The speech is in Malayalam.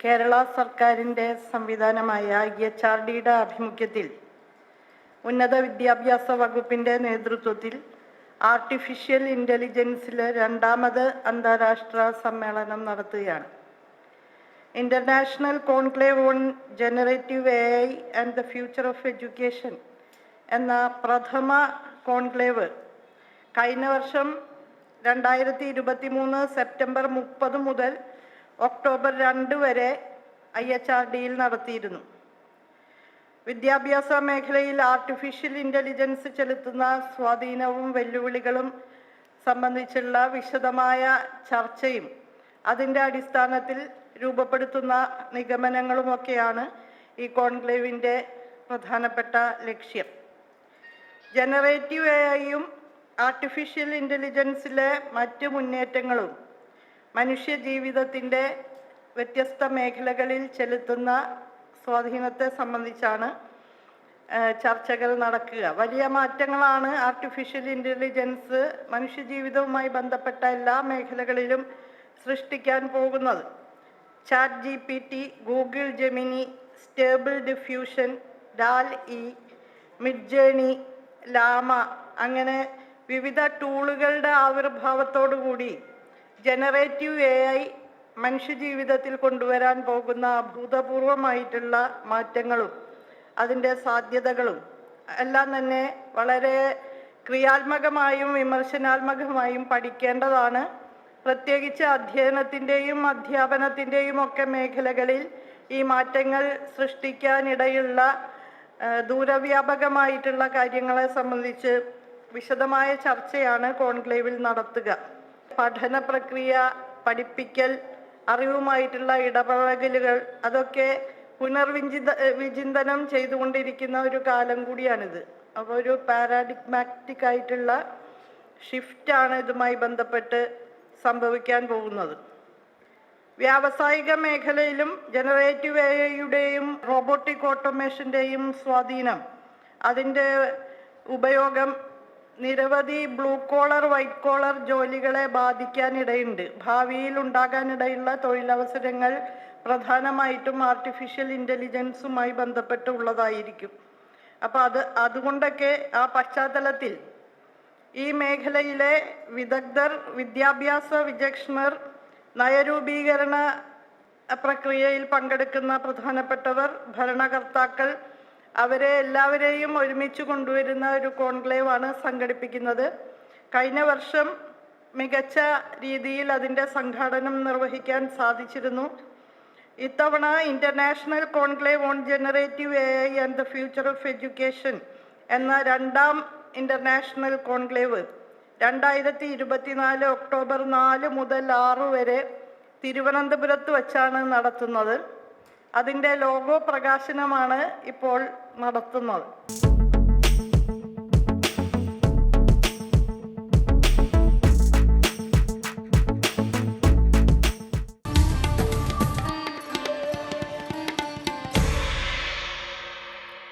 കേരള സർക്കാരിൻ്റെ സംവിധാനമായ IHRDയുടെ ആഭിമുഖ്യത്തിൽ ഉന്നത വിദ്യാഭ്യാസ വകുപ്പിൻ്റെ നേതൃത്വത്തിൽ ആർട്ടിഫിഷ്യൽ ഇൻ്റലിജൻസിലെ രണ്ടാമത് അന്താരാഷ്ട്ര സമ്മേളനം നടത്തുകയാണ്. International conclave on generative AI and the future of education എന്ന പ്രഥമ കോൺക്ലേവ് കഴിഞ്ഞ വർഷം 2023 സെപ്റ്റംബർ 30 മുതൽ ഒക്ടോബർ 2 വരെ IHRDയിൽ നടത്തിയിരുന്നു. വിദ്യാഭ്യാസ മേഖലയിൽ ആർട്ടിഫിഷ്യൽ ഇൻ്റലിജൻസ് ചെലുത്തുന്ന സ്വാധീനവും വെല്ലുവിളികളും സംബന്ധിച്ചുള്ള വിശദമായ ചർച്ചയും അതിൻ്റെ അടിസ്ഥാനത്തിൽ രൂപപ്പെടുത്തുന്ന നിഗമനങ്ങളുമൊക്കെയാണ് ഈ കോൺക്ലേവിൻ്റെ പ്രധാനപ്പെട്ട ലക്ഷ്യം. ജനറേറ്റീവ് AIയും ആർട്ടിഫിഷ്യൽ ഇൻ്റലിജൻസിലെ മറ്റ് മുന്നേറ്റങ്ങളും മനുഷ്യ ജീവിതത്തിൻ്റെ വ്യത്യസ്ത മേഖലകളിൽ ചെലുത്തുന്ന സ്വാധീനത്തെ സംബന്ധിച്ചാണ് ചർച്ചകൾ നടക്കുക. വലിയ മാറ്റങ്ങളാണ് ആർട്ടിഫിഷ്യൽ ഇൻ്റലിജൻസ് മനുഷ്യജീവിതവുമായി ബന്ധപ്പെട്ട എല്ലാ മേഖലകളിലും സൃഷ്ടിക്കാൻ പോകുന്നത്. ChatGPT, Google Gemini, stable diffusion, DALL-E, Midjourney, ലാമ അങ്ങനെ വിവിധ ടൂളുകളുടെ ആവിർഭാവത്തോടുകൂടി ജനറേറ്റീവ് AI മനുഷ്യജീവിതത്തിൽ കൊണ്ടുവരാൻ പോകുന്ന അഭൂതപൂർവമായിട്ടുള്ള മാറ്റങ്ങളും അതിൻ്റെ സാധ്യതകളും എല്ലാം തന്നെ വളരെ ക്രിയാത്മകമായും വിമർശനാത്മകമായും പഠിക്കേണ്ടതാണ്. പ്രത്യേകിച്ച് അധ്യയനത്തിൻ്റെയും അധ്യാപനത്തിൻ്റെയും ഒക്കെ മേഖലകളിൽ ഈ മാറ്റങ്ങൾ സൃഷ്ടിക്കാനിടയുള്ള ദൂരവ്യാപകമായിട്ടുള്ള കാര്യങ്ങളെ സംബന്ധിച്ച് വിശദമായ ചർച്ചയാണ് കോൺക്ലേവിൽ നടത്തുക. പഠന പ്രക്രിയ, പഠിപ്പിക്കൽ, അറിവുമായിട്ടുള്ള ഇടപഴകലുകൾ അതൊക്കെ വിചിന്തനം ചെയ്തുകൊണ്ടിരിക്കുന്ന ഒരു കാലം കൂടിയാണിത്. അപ്പോൾ ഒരു പാരാഡിഗ്മാറ്റിക് ആയിട്ടുള്ള ഷിഫ്റ്റാണ് ഇതുമായി ബന്ധപ്പെട്ട് സംഭവിക്കാൻ പോകുന്നത്. വ്യാവസായിക മേഖലയിലും ജനറേറ്റീവ് AIയുടെയും റോബോട്ടിക് ഓട്ടോമേഷൻ്റെയും സ്വാധീനം, അതിൻ്റെ ഉപയോഗം നിരവധി ബ്ലൂ കോളർ, വൈറ്റ് കോളർ ജോലികളെ ബാധിക്കാനിടയുണ്ട്. ഭാവിയിൽ ഉണ്ടാകാനിടയുള്ള തൊഴിലവസരങ്ങൾ പ്രധാനമായിട്ടും ആർട്ടിഫിഷ്യൽ ഇൻ്റലിജൻസുമായി ബന്ധപ്പെട്ടുള്ളതായിരിക്കും. അപ്പോൾ അതുകൊണ്ടൊക്കെ ആ പശ്ചാത്തലത്തിൽ ഈ മേഖലയിലെ വിദഗ്ധർ, വിദ്യാഭ്യാസ വിചക്ഷണർ, നയരൂപീകരണ പ്രക്രിയയിൽ പങ്കെടുക്കുന്ന പ്രധാനപ്പെട്ടവർ, ഭരണകർത്താക്കൾ അവരെ എല്ലാവരെയും ഒരുമിച്ച് കൊണ്ടുവരുന്ന ഒരു കോൺക്ലേവാണ് സംഘടിപ്പിക്കുന്നത്. കഴിഞ്ഞ വർഷം മികച്ച രീതിയിൽ അതിൻ്റെ സംഘാടനം നിർവഹിക്കാൻ സാധിച്ചിരുന്നു. ഇത്തവണ international conclave on generative AI and the future of education എന്ന രണ്ടാം ഇന്റർനാഷണൽ കോൺക്ലേവ് 2024 ഒക്ടോബർ 4 മുതൽ 6 വരെ തിരുവനന്തപുരത്ത് വച്ചാണ് നടത്തുന്നത്. അതിൻ്റെ ലോഗോ പ്രകാശനമാണ് ഇപ്പോൾ നടത്തുന്നത്.